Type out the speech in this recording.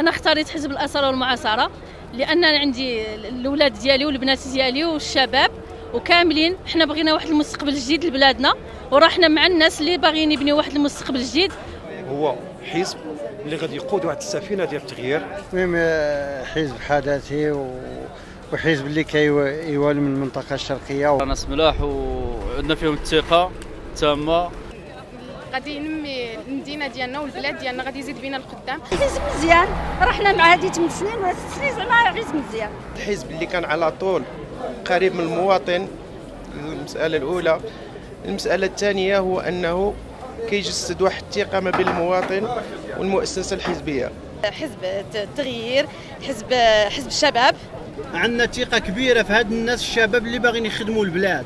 انا اختاريت حزب الاصاله والمعاصره لان انا عندي الاولاد ديالي والبنات ديالي والشباب وكاملين حنا بغينا واحد المستقبل جديد لبلادنا، وراحنا مع الناس اللي باغيين يبنيو واحد المستقبل جديد. هو حزب اللي غادي يقود واحد السفينه ديال التغيير. المهم حزب حداثي وحزب اللي كيوالي من المنطقه الشرقيه. ناس ملاح وعندنا فيهم الثقه تامه. غادي ينمي المدينه ديالنا والبلاد ديالنا، غادي يزيد بينا القدام. حزب مزيان، رحنا مع هذه 8 سنين ولا 6 سنين، زعما حزب مزيان. الحزب اللي كان على طول قريب من المواطن، المساله الاولى. المساله الثانيه هو انه كيجسد واحد الثقه ما بين المواطن والمؤسسه الحزبيه. حزب التغيير، حزب الشباب. عندنا ثقه كبيره في هاد الناس الشباب اللي باغيين يخدموا البلاد.